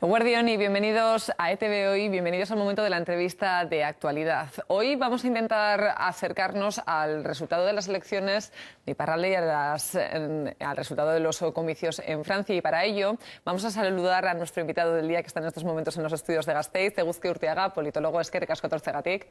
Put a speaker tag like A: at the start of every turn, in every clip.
A: Guardión y bienvenidos a ETV Hoy, bienvenidos al momento de la entrevista de actualidad. Hoy vamos a intentar acercarnos al resultado de las elecciones de Iparralde y al resultado de los comicios en Francia, y para ello vamos a saludar a nuestro invitado del día que está en estos momentos en los estudios de Gasteiz, Eguzki Urteaga, politólogo. Eskerrik asko etortzeagatik.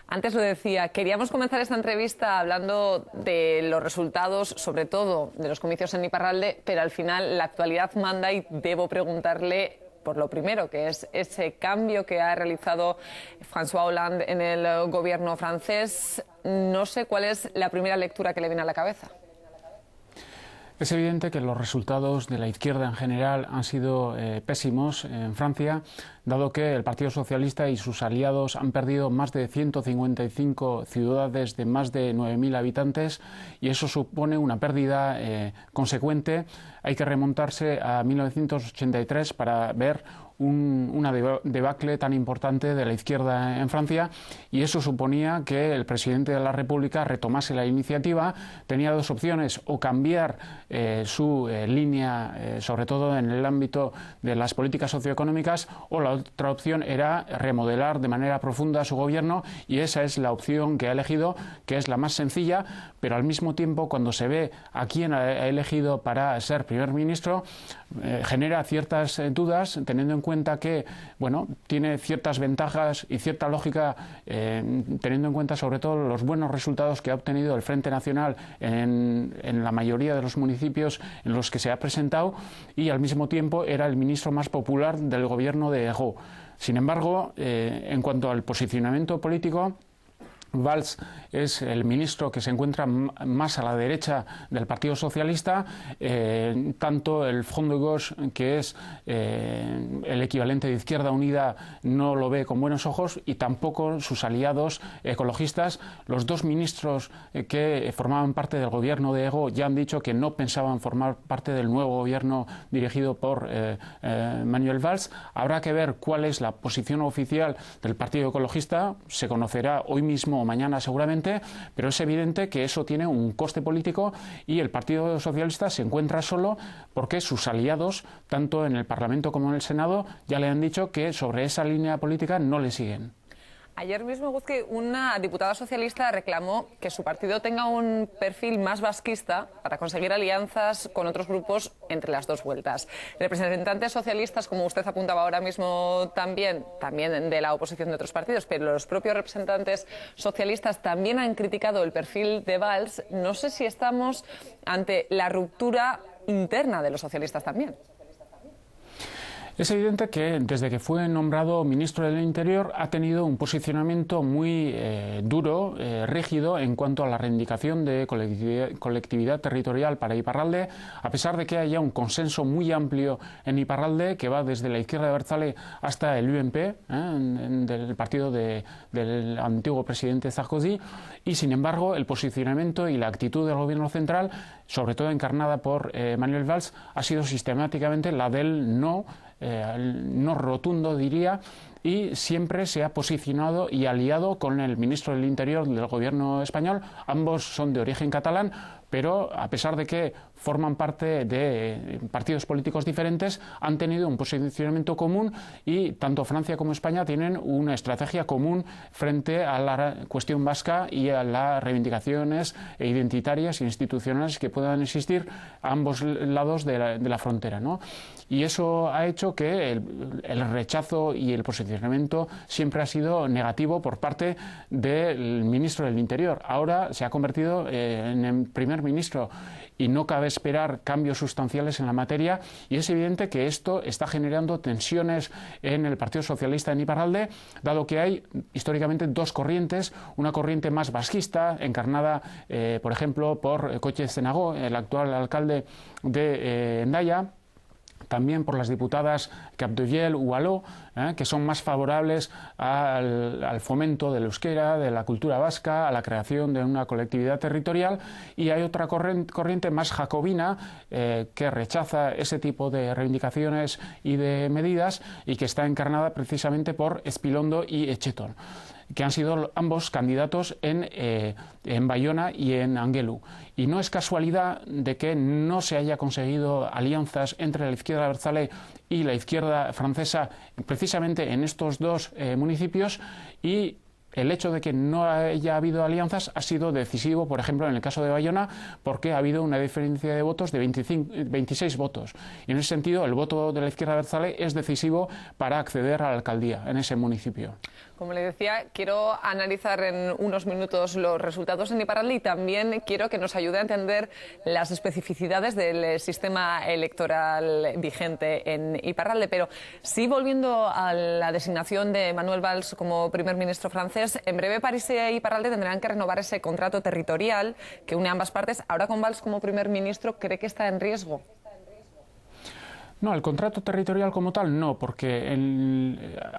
A: Antes lo decía, queríamos comenzar esta entrevista hablando de los resultados, sobre todo de los comicios en Iparralde, pero al final la actualidad manda y debo preguntarle por lo primero, que es ese cambio que ha realizado François Hollande en el gobierno francés. No sé cuál es la primera lectura que le viene a la cabeza.
B: Es evidente que los resultados de la izquierda en general han sido pésimos en Francia, dado que el Partido Socialista y sus aliados han perdido más de 155 ciudades de más de 9.000 habitantes, y eso supone una pérdida consecuente. Hay que remontarse a 1983 para ver una debacle tan importante de la izquierda en Francia, y eso suponía que el presidente de la República retomase la iniciativa. Tenía dos opciones: o cambiar su línea, sobre todo en el ámbito de las políticas socioeconómicas, o la otra opción era remodelar de manera profunda su gobierno, y esa es la opción que ha elegido, que es la más sencilla, pero al mismo tiempo, cuando se ve a quién ha elegido para ser primer ministro, genera ciertas dudas, teniendo en cuenta que, bueno, tiene ciertas ventajas y cierta lógica, teniendo en cuenta sobre todo los buenos resultados que ha obtenido el Frente Nacional en la mayoría de los municipios en los que se ha presentado, y al mismo tiempo era el ministro más popular del gobierno de Hérault. Sin embargo, en cuanto al posicionamiento político, Valls es el ministro que se encuentra más a la derecha del Partido Socialista. Tanto el Front de Gauche, que es el equivalente de Izquierda Unida, no lo ve con buenos ojos, y tampoco sus aliados ecologistas. Los dos ministros que formaban parte del gobierno de Hérault ya han dicho que no pensaban formar parte del nuevo gobierno dirigido por Manuel Valls. Habrá que ver cuál es la posición oficial del Partido Ecologista. Se conocerá hoy mismo o mañana seguramente, pero es evidente que eso tiene un coste político, y el Partido Socialista se encuentra solo porque sus aliados, tanto en el Parlamento como en el Senado, ya le han dicho que sobre esa línea política no le siguen.
A: Ayer mismo, Eguzki, una diputada socialista reclamó que su partido tenga un perfil más vasquista para conseguir alianzas con otros grupos entre las dos vueltas. Representantes socialistas, como usted apuntaba ahora mismo, también de la oposición de otros partidos, pero los propios representantes socialistas también han criticado el perfil de Valls. No sé si estamos ante la ruptura interna de los socialistas también.
B: Es evidente que desde que fue nombrado ministro del Interior ha tenido un posicionamiento muy duro, rígido, en cuanto a la reivindicación de colectividad territorial para Iparralde, a pesar de que haya un consenso muy amplio en Iparralde que va desde la izquierda de Abertzale hasta el UMP, del partido del antiguo presidente Sarkozy. Y sin embargo, el posicionamiento y la actitud del gobierno central, sobre todo encarnada por Manuel Valls, ha sido sistemáticamente la del no rotundo, diría, y siempre se ha posicionado y aliado con el ministro del Interior del gobierno español. Ambos son de origen catalán, pero a pesar de que forman parte de partidos políticos diferentes, han tenido un posicionamiento común, y tanto Francia como España tienen una estrategia común frente a la cuestión vasca y a las reivindicaciones identitarias e institucionales que puedan existir a ambos lados de la frontera, ¿no? Y eso ha hecho que el rechazo y el posicionamiento siempre ha sido negativo por parte del ministro del Interior. Ahora se ha convertido en el primer ministro, y no cabe esperar cambios sustanciales en la materia, y es evidente que esto está generando tensiones en el Partido Socialista en Iparralde, dado que hay históricamente dos corrientes: una corriente más vasquista, encarnada por ejemplo por Coche Zenagó, el actual alcalde de Hendaya, también por las diputadas Capdeville u Aló, que son más favorables al fomento del euskera, de la cultura vasca, a la creación de una colectividad territorial. Y hay otra corriente más jacobina, que rechaza ese tipo de reivindicaciones y de medidas, y que está encarnada precisamente por Espilondo y Echetón. que han sido ambos candidatos en Bayona y en Anguelu. Y no es casualidad de que no se haya conseguido alianzas entre la izquierda abertzale y la izquierda francesa precisamente en estos dos municipios, y el hecho de que no haya habido alianzas ha sido decisivo, por ejemplo, en el caso de Bayona, porque ha habido una diferencia de votos de 26 votos. Y en ese sentido, el voto de la izquierda abertzale es decisivo para acceder a la alcaldía en ese municipio.
A: Como le decía, quiero analizar en unos minutos los resultados en Iparralde y también quiero que nos ayude a entender las especificidades del sistema electoral vigente en Iparralde. Pero sí, volviendo a la designación de Manuel Valls como primer ministro francés, en breve París e Iparralde tendrán que renovar ese contrato territorial que une a ambas partes. Ahora, con Valls como primer ministro, ¿cree que está en riesgo?
B: No, el contrato territorial como tal no, porque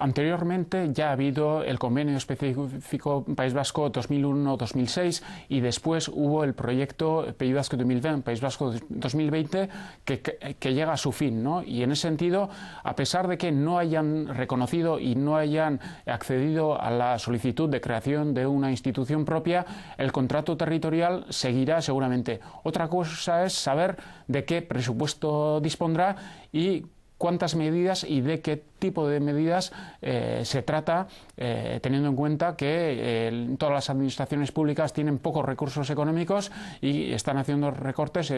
B: anteriormente ya ha habido el convenio específico País Vasco 2001-2006 y después hubo el proyecto Pays Basque 2020, País Vasco 2020, que llega a su fin, ¿no? Y en ese sentido, a pesar de que no hayan reconocido y no hayan accedido a la solicitud de creación de una institución propia, el contrato territorial seguirá seguramente. Otra cosa es saber de qué presupuesto dispondrá y cuántas medidas y de qué tipo de medidas se trata, teniendo en cuenta que todas las administraciones públicas tienen pocos recursos económicos y están haciendo recortes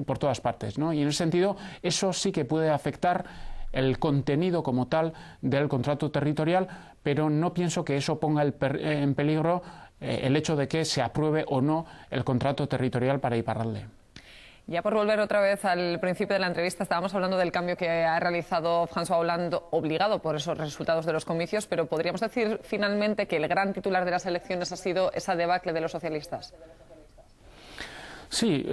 B: por todas partes, ¿no? Y en ese sentido, eso sí que puede afectar el contenido como tal del contrato territorial, pero no pienso que eso ponga en peligro el hecho de que se apruebe o no el contrato territorial para Iparralde.
A: Ya por volver otra vez al principio de la entrevista, estábamos hablando del cambio que ha realizado François Hollande, obligado por esos resultados de los comicios, pero podríamos decir finalmente que el gran titular de las elecciones ha sido esa debacle de los socialistas.
B: Sí,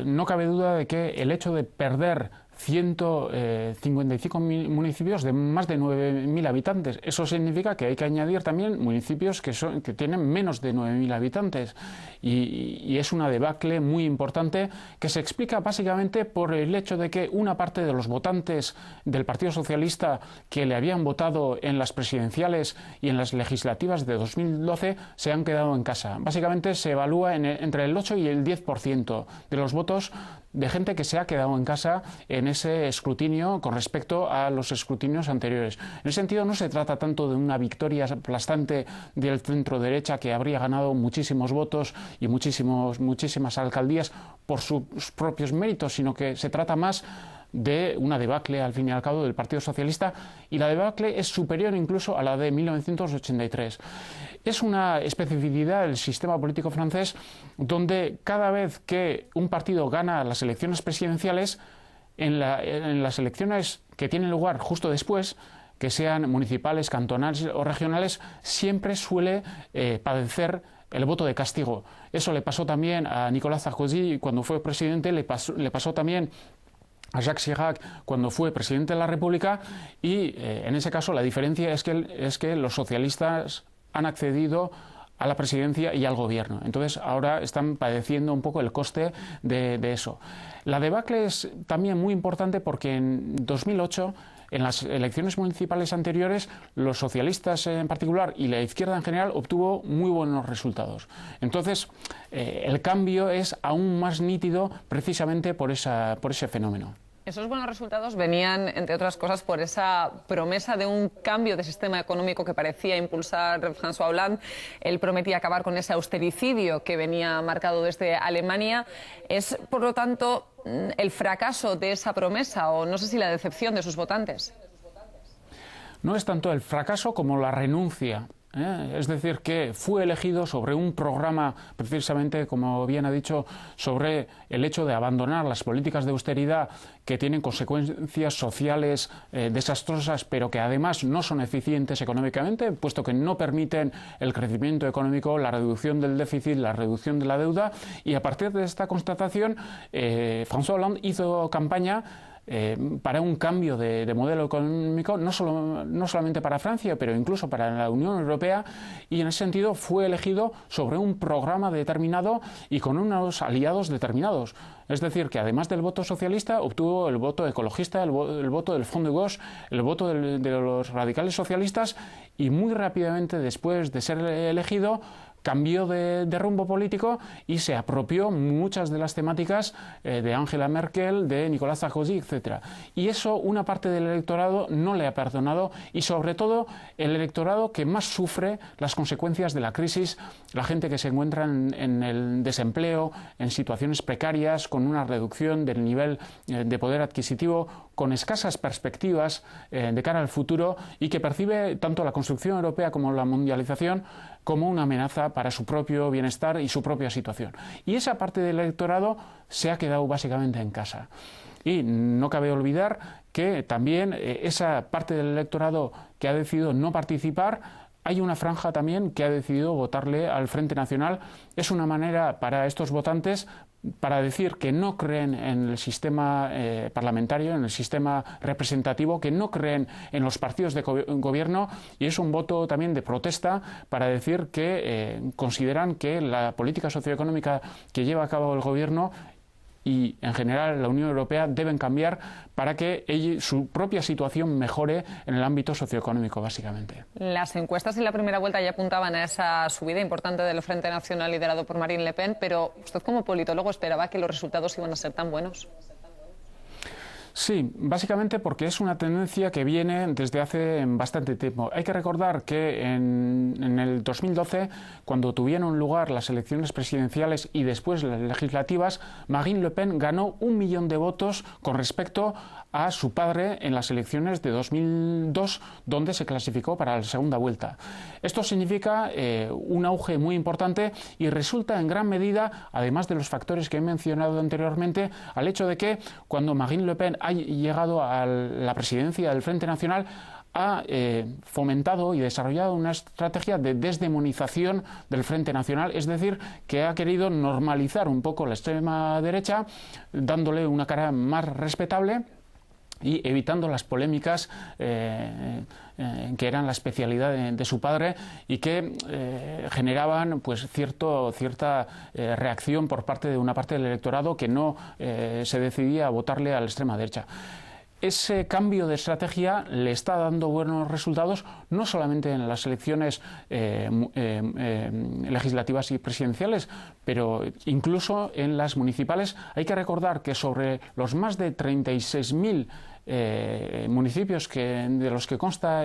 B: no cabe duda de que el hecho de perder 155 municipios de más de 9.000 habitantes. Eso significa que hay que añadir también municipios que tienen menos de 9.000 habitantes. Y es una debacle muy importante que se explica básicamente por el hecho de que una parte de los votantes del Partido Socialista que le habían votado en las presidenciales y en las legislativas de 2012 se han quedado en casa. Básicamente se evalúa entre el 8 y el 10% de los votos de gente que se ha quedado en casa en ese escrutinio con respecto a los escrutinios anteriores. En ese sentido, no se trata tanto de una victoria aplastante del centro-derecha que habría ganado muchísimos votos y muchísimas alcaldías por sus propios méritos, sino que se trata más de una debacle, al fin y al cabo, del Partido Socialista, y la debacle es superior incluso a la de 1983. Es una especificidad del sistema político francés donde cada vez que un partido gana las elecciones presidenciales, en las elecciones que tienen lugar justo después, que sean municipales, cantonales o regionales, siempre suele padecer el voto de castigo. Eso le pasó también a Nicolas Sarkozy cuando fue presidente, le pasó también a Jacques Chirac cuando fue presidente de la República, y en ese caso la diferencia es que los socialistas han accedido a la presidencia y al gobierno. Entonces ahora están padeciendo un poco el coste de eso. La debacle es también muy importante porque en 2008, en las elecciones municipales anteriores, los socialistas en particular y la izquierda en general obtuvo muy buenos resultados. Entonces, el cambio es aún más nítido precisamente por ese fenómeno.
A: Esos buenos resultados venían, entre otras cosas, por esa promesa de un cambio de sistema económico que parecía impulsar François Hollande. Él prometía acabar con ese austericidio que venía marcado desde Alemania. ¿Es, por lo tanto, el fracaso de esa promesa o no sé si la decepción de sus votantes?
B: No es tanto el fracaso como la renuncia. Es decir, que fue elegido sobre un programa, precisamente, como bien ha dicho, sobre el hecho de abandonar las políticas de austeridad que tienen consecuencias sociales desastrosas, pero que además no son eficientes económicamente, puesto que no permiten el crecimiento económico, la reducción del déficit, la reducción de la deuda. Y a partir de esta constatación, François Hollande hizo campaña para un cambio de modelo económico, no solamente para Francia, pero incluso para la Unión Europea, y en ese sentido fue elegido sobre un programa determinado y con unos aliados determinados. Es decir, que además del voto socialista obtuvo el voto ecologista, el voto del Front de Gauche, el voto de los radicales socialistas, y muy rápidamente después de ser elegido cambió de rumbo político y se apropió muchas de las temáticas de Angela Merkel, de Nicolas Sarkozy, etc. Y eso una parte del electorado no le ha perdonado, y sobre todo el electorado que más sufre las consecuencias de la crisis, la gente que se encuentra en el desempleo, en situaciones precarias, con una reducción del nivel de poder adquisitivo, con escasas perspectivas de cara al futuro, y que percibe tanto la construcción europea como la mundialización como una amenaza para su propio bienestar y su propia situación. Y esa parte del electorado se ha quedado básicamente en casa. Y no cabe olvidar que también esa parte del electorado que ha decidido no participar, hay una franja también que ha decidido votarle al Frente Nacional. Es una manera para estos votantes para decir que no creen en el sistema parlamentario, en el sistema representativo, que no creen en los partidos de gobierno, y es un voto también de protesta para decir que consideran que la política socioeconómica que lleva a cabo el gobierno y en general la Unión Europea deben cambiar para que su propia situación mejore en el ámbito socioeconómico, básicamente.
A: Las encuestas en la primera vuelta ya apuntaban a esa subida importante del Frente Nacional liderado por Marine Le Pen, pero usted como politólogo esperaba que los resultados iban a ser tan buenos.
B: Sí, básicamente porque es una tendencia que viene desde hace bastante tiempo. Hay que recordar que en el 2012, cuando tuvieron lugar las elecciones presidenciales y después las legislativas, Marine Le Pen ganó 1 millón de votos con respecto a su padre en las elecciones de 2002, donde se clasificó para la segunda vuelta. Esto significa un auge muy importante y resulta en gran medida, además de los factores que he mencionado anteriormente, al hecho de que cuando Marine Le Pen ha llegado a la presidencia del Frente Nacional, ha fomentado y desarrollado una estrategia de desdemonización del Frente Nacional, es decir, que ha querido normalizar un poco la extrema derecha, dándole una cara más respetable y evitando las polémicas que eran la especialidad de su padre y que generaban pues cierta reacción por parte de una parte del electorado que no se decidía a votarle a la extrema derecha. Ese cambio de estrategia le está dando buenos resultados, no solamente en las elecciones legislativas y presidenciales, pero incluso en las municipales. Hay que recordar que sobre los más de 36.000 municipios de los que consta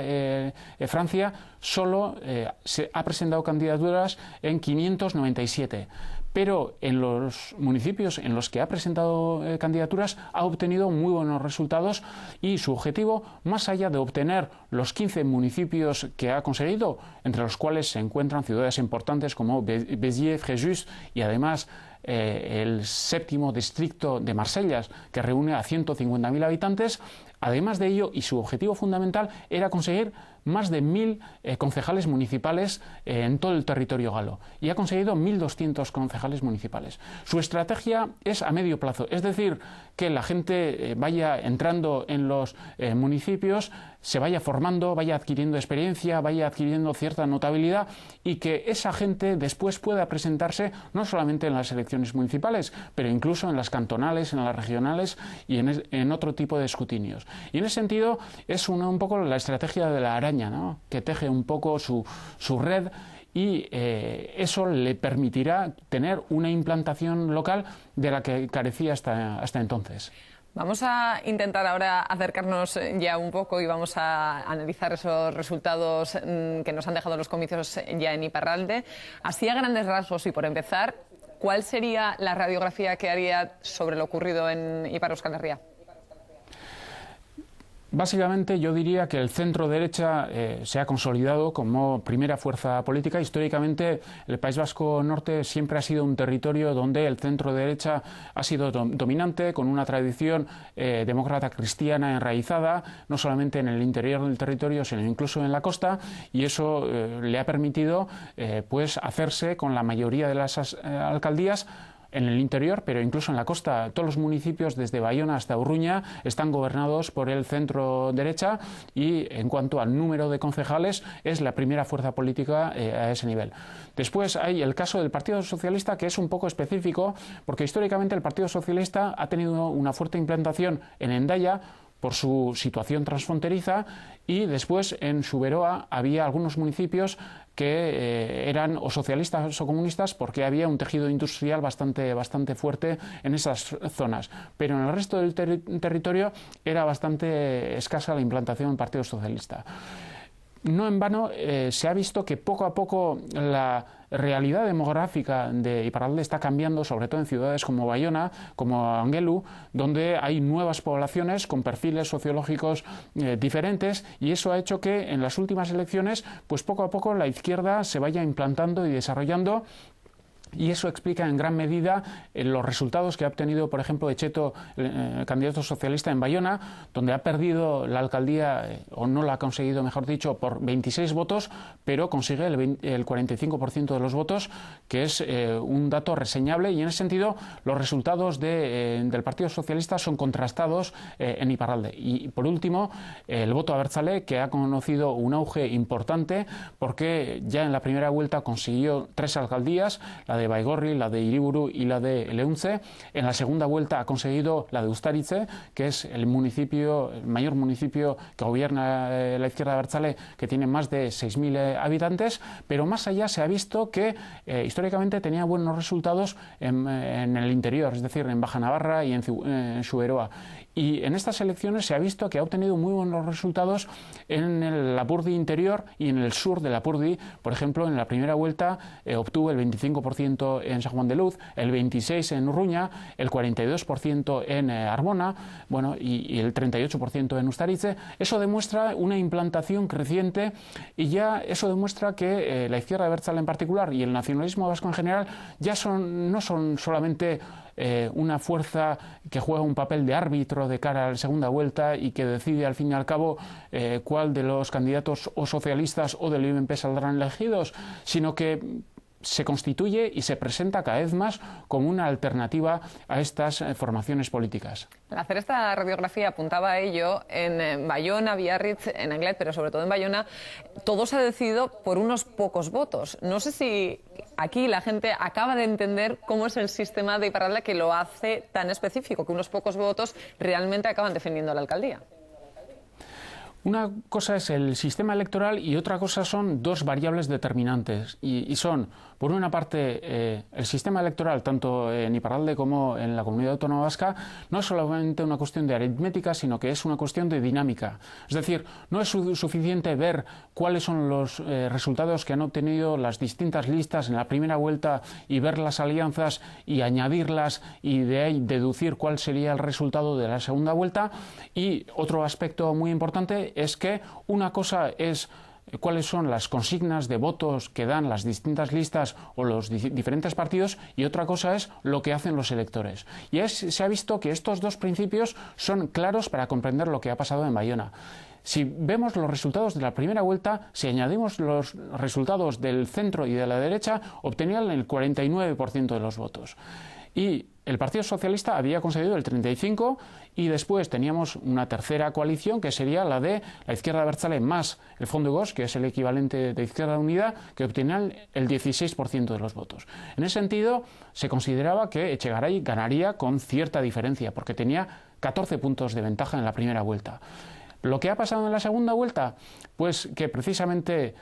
B: Francia, solo se ha presentado candidaturas en 597. Pero en los municipios en los que ha presentado candidaturas ha obtenido muy buenos resultados, y su objetivo, más allá de obtener los 15 municipios que ha conseguido, entre los cuales se encuentran ciudades importantes como Béziers, Fréjus y además el 7º distrito de Marsella, que reúne a 150.000 habitantes, además de ello, y su objetivo fundamental, era conseguir más de 1.000 concejales municipales en todo el territorio galo, y ha conseguido 1.200 concejales municipales. Su estrategia es a medio plazo, es decir, que la gente vaya entrando en los municipios, se vaya formando, vaya adquiriendo experiencia, vaya adquiriendo cierta notabilidad, y que esa gente después pueda presentarse no solamente en las elecciones municipales, pero incluso en las cantonales, en las regionales y en otro tipo de escrutinios. Y en ese sentido es un poco la estrategia de la araña, ¿no?, que teje un poco su red, y eso le permitirá tener una implantación local de la que carecía hasta entonces.
A: Vamos a intentar ahora acercarnos ya un poco y vamos a analizar esos resultados que nos han dejado los comicios ya en Iparralde. Así a grandes rasgos y por empezar, ¿cuál sería la radiografía que haría sobre lo ocurrido en Ipar Euskal Herria?
B: Básicamente yo diría que el centro derecha se ha consolidado como primera fuerza política. Históricamente el País Vasco Norte siempre ha sido un territorio donde el centro derecha ha sido dominante, con una tradición demócrata cristiana enraizada, no solamente en el interior del territorio, sino incluso en la costa, y eso le ha permitido pues hacerse con la mayoría de las alcaldías, en el interior, pero incluso en la costa. Todos los municipios, desde Bayona hasta Urruña, están gobernados por el centro derecha y en cuanto al número de concejales es la primera fuerza política a ese nivel. Después hay el caso del Partido Socialista, que es un poco específico porque históricamente el Partido Socialista ha tenido una fuerte implantación en Hendaya por su situación transfronteriza, y después en Xuberoa había algunos municipios que eran o socialistas o comunistas porque había un tejido industrial bastante fuerte en esas zonas, pero en el resto del territorio era bastante escasa la implantación del Partido Socialista. No en vano se ha visto que poco a poco la realidad demográfica de Iparralde está cambiando, sobre todo en ciudades como Bayona, como Angelu, donde hay nuevas poblaciones con perfiles sociológicos diferentes, y eso ha hecho que en las últimas elecciones, pues poco a poco la izquierda se vaya implantando y desarrollando. Y eso explica en gran medida los resultados que ha obtenido, por ejemplo, Echeto, candidato socialista en Bayona, donde ha perdido la alcaldía, o no la ha conseguido, mejor dicho, por 26 votos, pero consigue el 45% de los votos, que es un dato reseñable. Y en ese sentido, los resultados del Partido Socialista son contrastados en Iparralde. Y por último, el voto abertzale, que ha conocido un auge importante, porque ya en la primera vuelta consiguió 3 alcaldías, la de Baigorri, la de Hiriburu y la de Leunce. En la segunda vuelta ha conseguido la de Ustaritze, que es el mayor municipio que gobierna la izquierda abertzale, que tiene más de 6.000 habitantes, pero más allá se ha visto que históricamente tenía buenos resultados en el interior, es decir, en Baja Navarra y en Xuberoa. Y en estas elecciones se ha visto que ha obtenido muy buenos resultados en el Lapurdi interior y en el sur de Lapurdi. Por ejemplo, en la primera vuelta obtuvo el 25% en San Juan de Luz, el 26% en Urruña, el 42% en Arbona, bueno, y el 38% en Ustaritze. Eso demuestra una implantación creciente, y ya eso demuestra que la izquierda abertzale en particular y el nacionalismo vasco en general ya no son solamente una fuerza que juega un papel de árbitro de cara a la segunda vuelta y que decide al fin y al cabo cuál de los candidatos o socialistas o del UMP saldrán elegidos, sino que se constituye y se presenta cada vez más como una alternativa a estas formaciones políticas.
A: Al hacer esta radiografía apuntaba a ello, en Bayona, Biarritz, en Anglet, pero sobre todo en Bayona, todo se ha decidido por unos pocos votos. No sé si aquí la gente acaba de entender cómo es el sistema de Iparralde que lo hace tan específico, que unos pocos votos realmente acaban defendiendo la alcaldía.
B: Una cosa es el sistema electoral y otra cosa son dos variables determinantes, y son, por una parte, el sistema electoral, tanto en Iparralde como en la Comunidad Autónoma Vasca, no es solamente una cuestión de aritmética, sino que es una cuestión de dinámica. Es decir, no es suficiente ver cuáles son los resultados que han obtenido las distintas listas en la primera vuelta y ver las alianzas y añadirlas y de ahí deducir cuál sería el resultado de la segunda vuelta. Y otro aspecto muy importante es que una cosa es cuáles son las consignas de votos que dan las distintas listas o los diferentes partidos, y otra cosa es lo que hacen los electores. Y se ha visto que estos dos principios son claros para comprender lo que ha pasado en Bayona. Si vemos los resultados de la primera vuelta, si añadimos los resultados del centro y de la derecha, obtenían el 49% de los votos. Y el Partido Socialista había conseguido el 35%, y después teníamos una tercera coalición que sería la de la izquierda abertzale más el Front de Gauche, que es el equivalente de Izquierda Unida, que obtenían el 16% de los votos. En ese sentido, se consideraba que Echegaray ganaría con cierta diferencia, porque tenía 14 puntos de ventaja en la primera vuelta. Lo que ha pasado en la segunda vuelta, pues que precisamente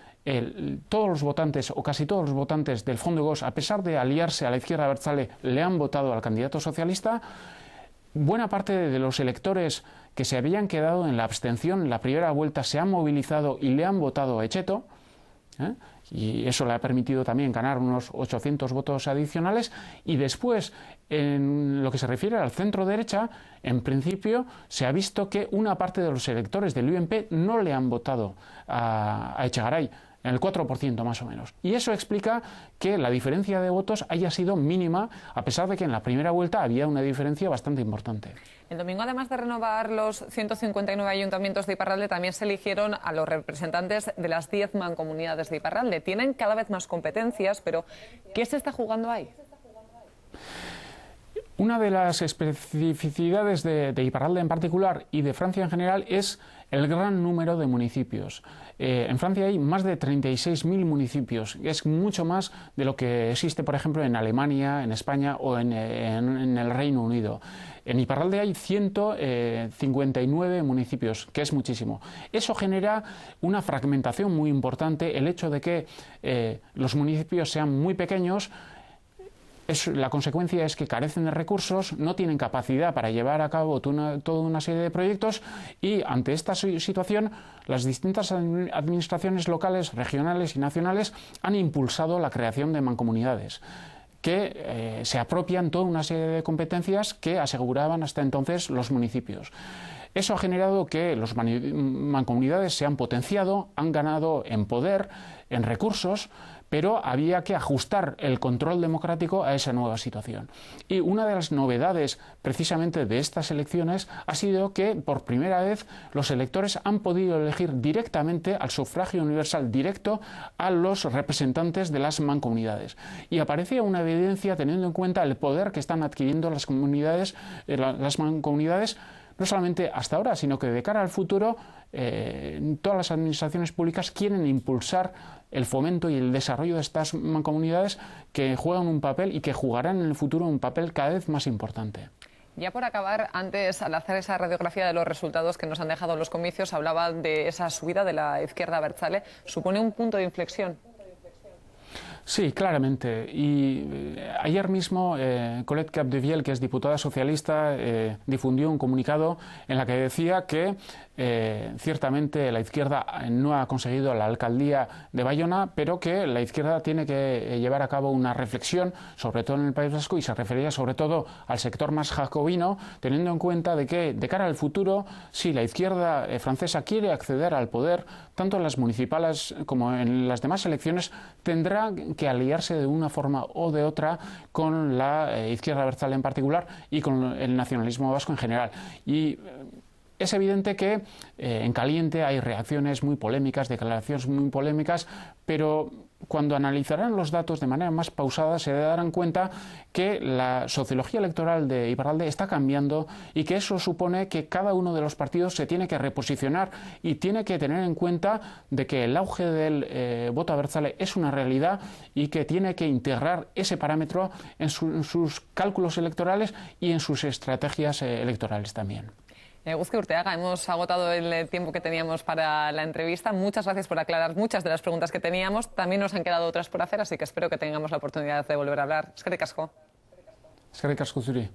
B: todos los votantes, o casi todos los votantes del Front de Gauche, a pesar de aliarse a la izquierda abertzale, le han votado al candidato socialista. Buena parte de los electores que se habían quedado en la abstención en la primera vuelta se han movilizado y le han votado a Echeto, y eso le ha permitido también ganar unos 800 votos adicionales. Y después, en lo que se refiere al centro derecha, en principio se ha visto que una parte de los electores del UMP no le han votado a Echegaray, en el 4% más o menos. Y eso explica que la diferencia de votos haya sido mínima, a pesar de que en la primera vuelta había una diferencia bastante importante.
A: El domingo, además de renovar los 159 ayuntamientos de Iparralde, también se eligieron a los representantes de las 10 mancomunidades de Iparralde. Tienen cada vez más competencias, pero ¿qué se está jugando ahí?
B: Una de las especificidades de Iparralde en particular y de Francia en general es el gran número de municipios. En Francia hay más de 36.000 municipios, es mucho más de lo que existe, por ejemplo, en Alemania, en España o en el Reino Unido. En Iparralde hay 159 municipios, que es muchísimo. Eso genera una fragmentación muy importante, el hecho de que los municipios sean muy pequeños. La consecuencia es que carecen de recursos, no tienen capacidad para llevar a cabo toda una serie de proyectos y ante esta situación las distintas administraciones locales, regionales y nacionales han impulsado la creación de mancomunidades que se apropian toda una serie de competencias que aseguraban hasta entonces los municipios. Eso ha generado que las mancomunidades se han potenciado, han ganado en poder, en recursos, pero había que ajustar el control democrático a esa nueva situación. Y una de las novedades precisamente de estas elecciones ha sido que por primera vez los electores han podido elegir directamente al sufragio universal directo a los representantes de las mancomunidades. Y aparecía una evidencia teniendo en cuenta el poder que están adquiriendo las mancomunidades, no solamente hasta ahora, sino que de cara al futuro todas las administraciones públicas quieren impulsar el fomento y el desarrollo de estas mancomunidades que juegan un papel y que jugarán en el futuro un papel cada vez más importante.
A: Ya por acabar, antes, al hacer esa radiografía de los resultados que nos han dejado los comicios, hablaba de esa subida de la izquierda abertzale. ¿Supone un punto de inflexión?
B: Sí, claramente. Y ayer mismo Colette Capdevielle, que es diputada socialista, difundió un comunicado en la que decía que ciertamente la izquierda no ha conseguido la alcaldía de Bayona, pero que la izquierda tiene que llevar a cabo una reflexión, sobre todo en el País Vasco, y se refería sobre todo al sector más jacobino, teniendo en cuenta de que de cara al futuro, si la izquierda francesa quiere acceder al poder, tanto en las municipales como en las demás elecciones, tendrá que aliarse de una forma o de otra con la izquierda abertzale en particular y con el nacionalismo vasco en general. Y es evidente que en caliente hay reacciones muy polémicas, declaraciones muy polémicas, pero cuando analizarán los datos de manera más pausada se darán cuenta que la sociología electoral de Iparralde está cambiando y que eso supone que cada uno de los partidos se tiene que reposicionar y tiene que tener en cuenta de que el auge del voto abertzale es una realidad y que tiene que integrar ese parámetro en sus cálculos electorales y en sus estrategias electorales también.
A: Eguzki Urteaga, hemos agotado el tiempo que teníamos para la entrevista. Muchas gracias por aclarar muchas de las preguntas que teníamos. También nos han quedado otras por hacer, así que espero que tengamos la oportunidad de volver a hablar. Eskerrik asko.
B: Eskerrik asko zuri.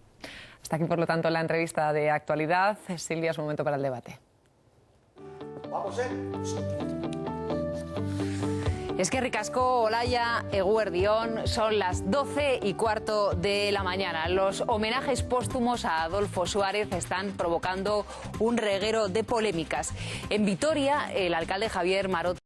A: Hasta aquí, por lo tanto, la entrevista de actualidad. Silvia, es un momento para el debate.
C: Vamos,
D: Eskerrik asko, Olaya, eguerdión, son las 12:15 de la mañana. Los homenajes póstumos a Adolfo Suárez están provocando un reguero de polémicas. En Vitoria, el alcalde Javier Maroto